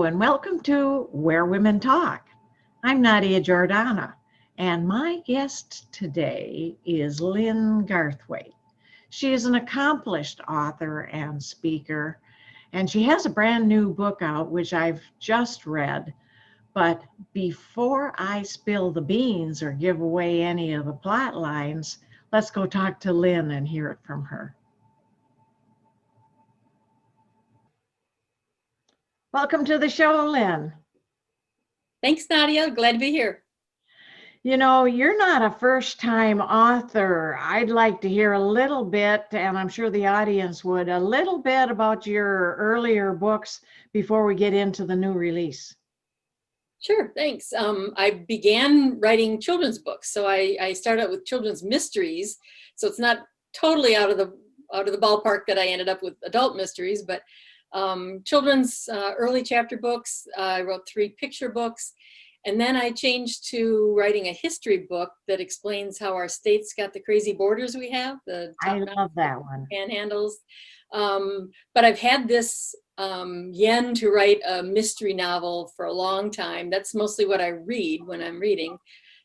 and welcome to Where Women Talk. I'm Nadia Giordana, and my guest today is Lynn Garthwaite. She is an accomplished author and speaker, and she has a brand new book out, which I've just read. But before I spill the beans or give away any of the plot lines, let's go talk to Lynn and hear it from her. Welcome to the show, Lynn. Thanks, Nadia. Glad to be here. You know, you're not a first-time author. I'd like to hear a little bit, and I'm sure the audience would, a little bit about your earlier books before we get into the new release. Sure, thanks. I began writing children's books, so I started out with children's mysteries. So it's not totally out of the ballpark that I ended up with adult mysteries, but children's early chapter books. I wrote 3 picture books, and then I changed to writing a history book that explains how our states got the crazy borders we have. I love that one. Panhandles. But I've had this yen to write a mystery novel for a long time. That's mostly what I read when I'm reading.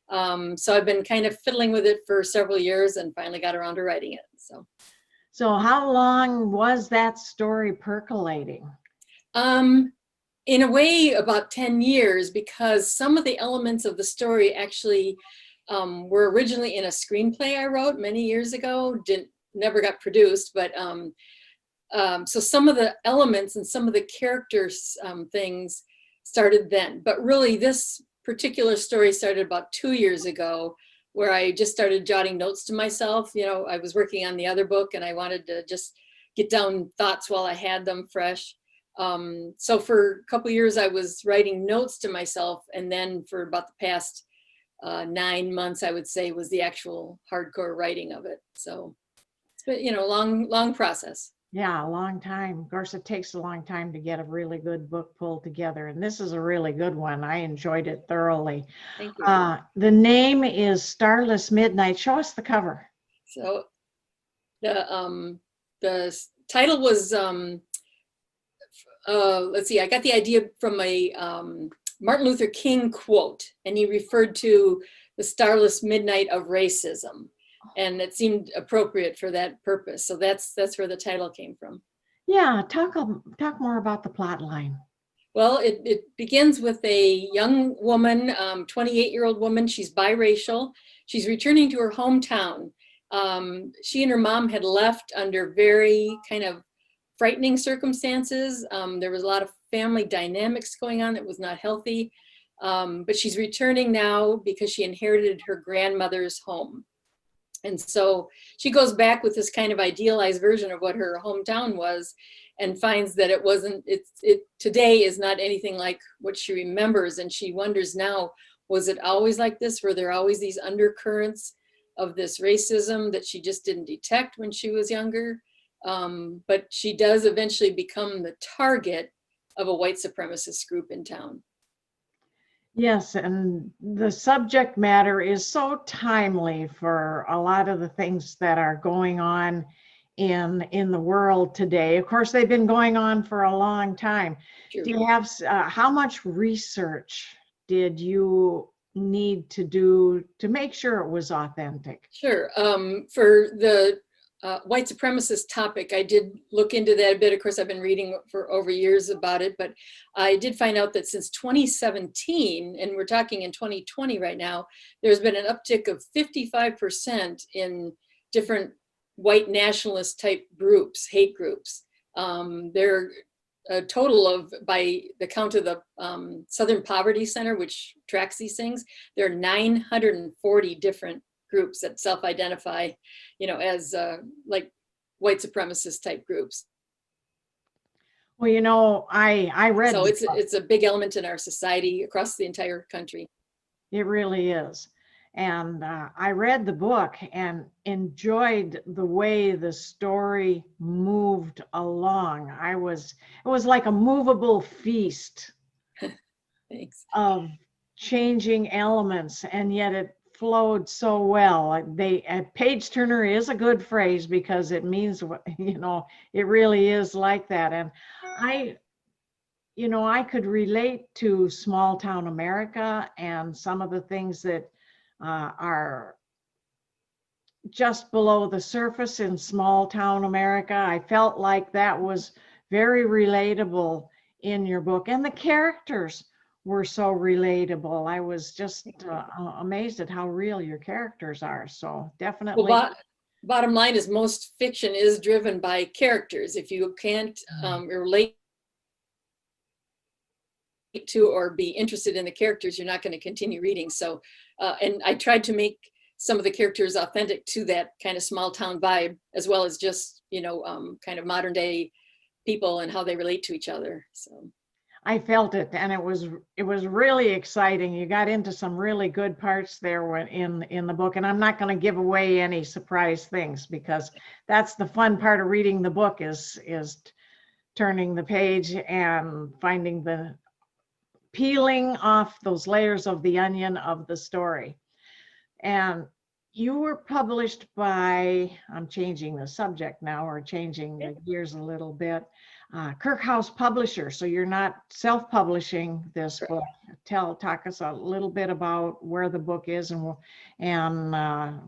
So I've been kind of fiddling with it for several years and finally got around to writing it. So how long was that story percolating? In a way, about 10 years, because some of the elements of the story actually were originally in a screenplay I wrote many years ago, never got produced, but so some of the elements and some of the characters things started then. But really, this particular story started about 2 years ago, where I just started jotting notes to myself. You know, I was working on the other book and I wanted to just get down thoughts while I had them fresh. So for a couple years, I was writing notes to myself. And then for about the past 9 months, I would say, was the actual hardcore writing of it. So it's been, you know, long process. Yeah, a long time. Of course, it takes a long time to get a really good book pulled together. And this is a really good one. I enjoyed it thoroughly. Thank you. The name is Starless Midnight. Show us the cover. So the title was, let's see, I got the idea from a Martin Luther King quote, and he referred to the starless midnight of racism. And it seemed appropriate for that purpose. So that's where the title came from. Yeah, talk more about the plot line. Well, it begins with a young woman, 28-year-old woman. She's biracial. She's returning to her hometown. She and her mom had left under very kind of frightening circumstances. There was a lot of family dynamics going on that was not healthy. But she's returning now because she inherited her grandmother's home. And so she goes back with this kind of idealized version of what her hometown was, and finds that it wasn't, it today is not anything like what she remembers. And she wonders now, was it always like this? Were there always these undercurrents of this racism that she just didn't detect when she was younger? But she does eventually become the target of a white supremacist group in town. Yes, and the subject matter is so timely for a lot of the things that are going on in the world today. Of course, they've been going on for a long time. True. Do you have, how much research did you need to do to make sure it was authentic? Sure. For the white supremacist topic, I did look into that a bit. Of course, I've been reading for over years about it, but I did find out that since 2017, and we're talking in 2020 right now, there's been an uptick of 55% in different white nationalist type groups, hate groups. There are a total of, by the count of the Southern Poverty Center, which tracks these things, there are 940 different groups that self-identify, you know, as like white supremacist type groups. Well, you know, I read. So it's a big element in our society across the entire country. It really is. And I read the book and enjoyed the way the story moved along. It was like a movable feast. Thanks. Of changing elements, and yet it flowed so well. A page turner is a good phrase because it means, you know, it really is like that. And I could relate to small town America and some of the things that are just below the surface in small town America. I felt like that was very relatable in your book, and the characters were so relatable. I was just amazed at how real your characters are. So definitely. Well, bottom line is most fiction is driven by characters. If you can't relate to or be interested in the characters, you're not going to continue reading. So, and I tried to make some of the characters authentic to that kind of small town vibe, as well as just, kind of modern day people and how they relate to each other. So I felt it, and it was really exciting. You got into some really good parts there when in the book, and I'm not going to give away any surprise things, because that's the fun part of reading the book is turning the page and finding the peeling off those layers of the onion of the story. And you were published by, I'm changing the subject now, or changing the gears a little bit, Kirkhouse Publisher. So you're not self-publishing this book. Talk us a little bit about where the book is and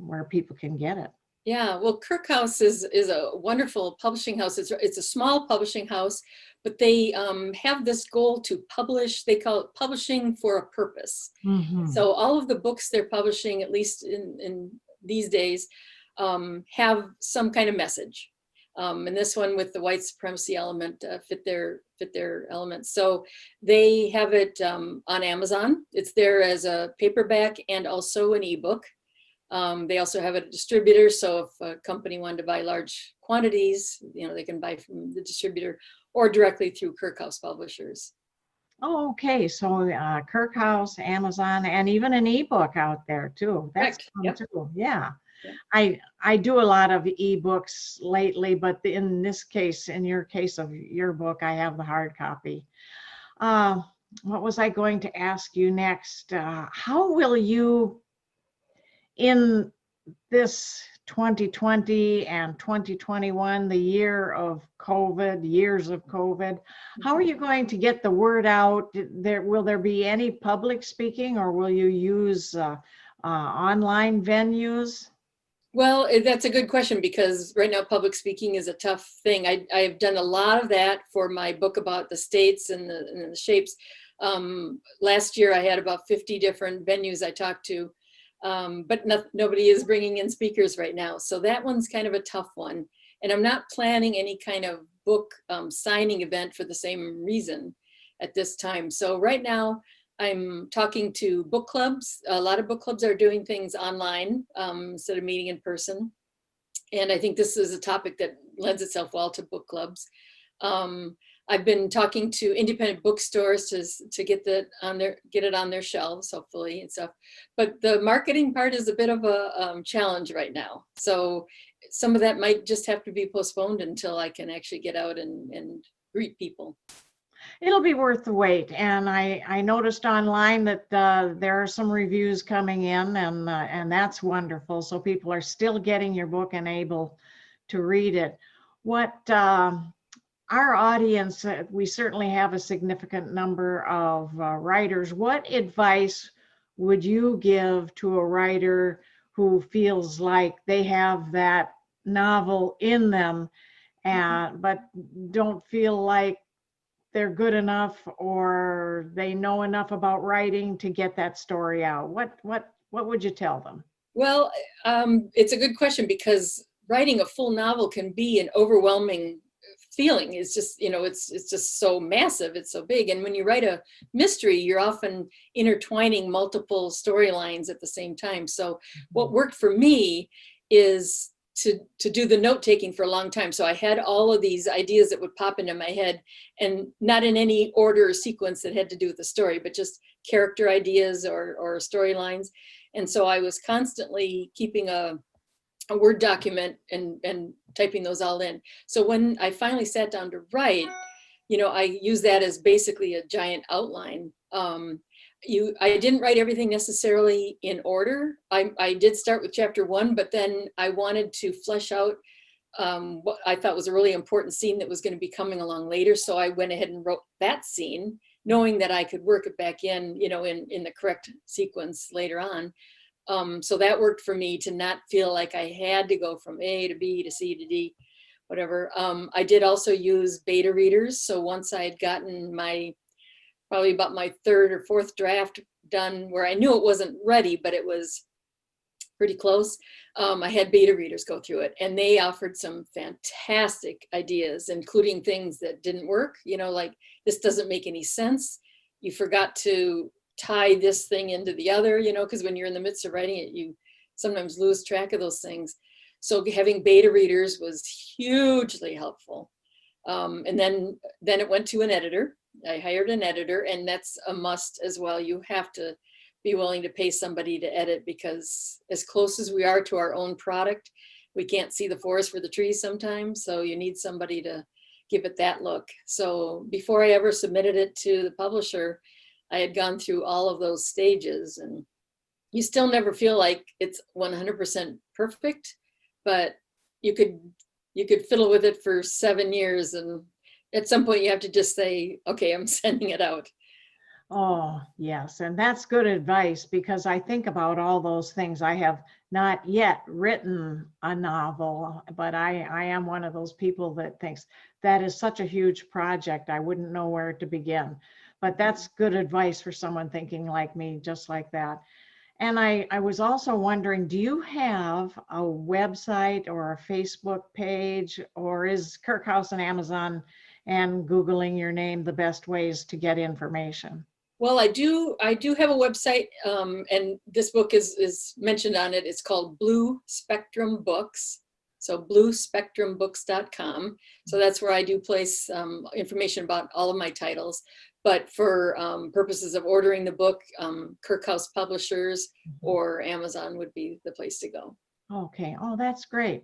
where people can get it. Yeah, well, Kirkhouse is a wonderful publishing house. It's a small publishing house, but they have this goal to publish. They call it publishing for a purpose. Mm-hmm. So all of the books they're publishing, at least in these days, have some kind of message. And this one with the white supremacy element fit their elements. So they have it on Amazon. It's there as a paperback and also an ebook. They also have a distributor, so if a company wanted to buy large quantities, they can buy from the distributor or directly through Kirkhouse Publishers. Oh, okay. So Kirkhouse, Amazon, and even an ebook out there too. That's fun. Yep. Too. Yeah. Yep. I do a lot of ebooks lately, but in this case, in your case of your book, I have the hard copy. What was I going to ask you next? How will you, in this 2020 and 2021, the years of COVID, how are you going to get the word out? Will there be any public speaking, or will you use online venues? Well, that's a good question, because right now public speaking is a tough thing. I've done a lot of that for my book about the states and the shapes. Last year I had about 50 different venues I talked to. But nobody is bringing in speakers right now. So that one's kind of a tough one. And I'm not planning any kind of book signing event for the same reason at this time. So right now I'm talking to book clubs. A lot of book clubs are doing things online instead of meeting in person. And I think this is a topic that lends itself well to book clubs. I've been talking to independent bookstores to get it on their shelves, hopefully, and stuff. But the marketing part is a bit of a challenge right now. So some of that might just have to be postponed until I can actually get out and greet people. It'll be worth the wait. And I noticed online that there are some reviews coming in, and that's wonderful. So people are still getting your book and able to read it. What our audience, we certainly have a significant number of writers. What advice would you give to a writer who feels like they have that novel in them, but don't feel like they're good enough or they know enough about writing to get that story out? What would you tell them? Well, it's a good question, because writing a full novel can be an overwhelming feeling. It's just, it's just so massive, it's so big. And when you write a mystery, you're often intertwining multiple storylines at the same time. So what worked for me is to do the note taking for a long time. So I had all of these ideas that would pop into my head, and not in any order or sequence that had to do with the story, but just character ideas or storylines. And so I was constantly keeping a Word document and typing those all in. So when I finally sat down to write, I use that as basically a giant outline. I didn't write everything necessarily in order. I did start with chapter 1, but then I wanted to flesh out what I thought was a really important scene that was going to be coming along later. So I went ahead and wrote that scene, knowing that I could work it back in, in the correct sequence later on. So that worked for me to not feel like I had to go from A to B to C to D, whatever. I did also use beta readers. So once I had gotten probably about my third or fourth draft done, where I knew it wasn't ready, but it was pretty close, I had beta readers go through it, and they offered some fantastic ideas, including things that didn't work, like this doesn't make any sense. You forgot to tie this thing into the other, because when you're in the midst of writing it, you sometimes lose track of those things. So having beta readers was hugely helpful. And then it went to an editor. I hired an editor, and that's a must as well. You have to be willing to pay somebody to edit, because as close as we are to our own product, we can't see the forest for the trees sometimes. So you need somebody to give it that look. So before I ever submitted it to the publisher, I had gone through all of those stages, and you still never feel like it's 100% perfect, but you could fiddle with it for 7 years. And at some point you have to just say, okay, I'm sending it out. Oh, yes. And that's good advice, because I think about all those things. I have not yet written a novel, but I am one of those people that thinks that is such a huge project. I wouldn't know where to begin. But that's good advice for someone thinking like me, just like that. And I was also wondering, do you have a website or a Facebook page, or is Kirkhouse and Amazon and Googling your name the best ways to get information? Well, I do have a website, and this book is mentioned on it. It's called Blue Spectrum Books. So bluespectrumbooks.com. So that's where I do place information about all of my titles. But for purposes of ordering the book, Kirkhouse Publishers or Amazon would be the place to go. Okay. Oh, that's great.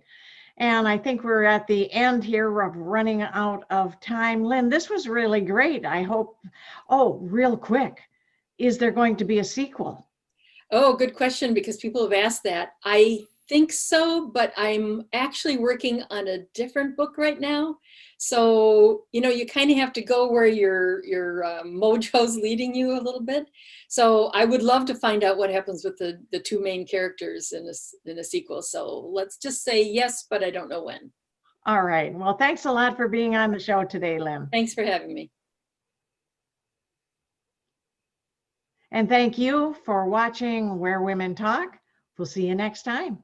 And I think we're at the end here of running out of time. Lynn, this was really great. I hope, real quick, is there going to be a sequel? Oh, good question, because people have asked that. I think so, but I'm actually working on a different book right now. So, you kind of have to go where your mojo's leading you a little bit. So I would love to find out what happens with the two main characters in a sequel. So let's just say yes, but I don't know when. All right. Well, thanks a lot for being on the show today, Lynn. Thanks for having me. And thank you for watching Where Women Talk. We'll see you next time.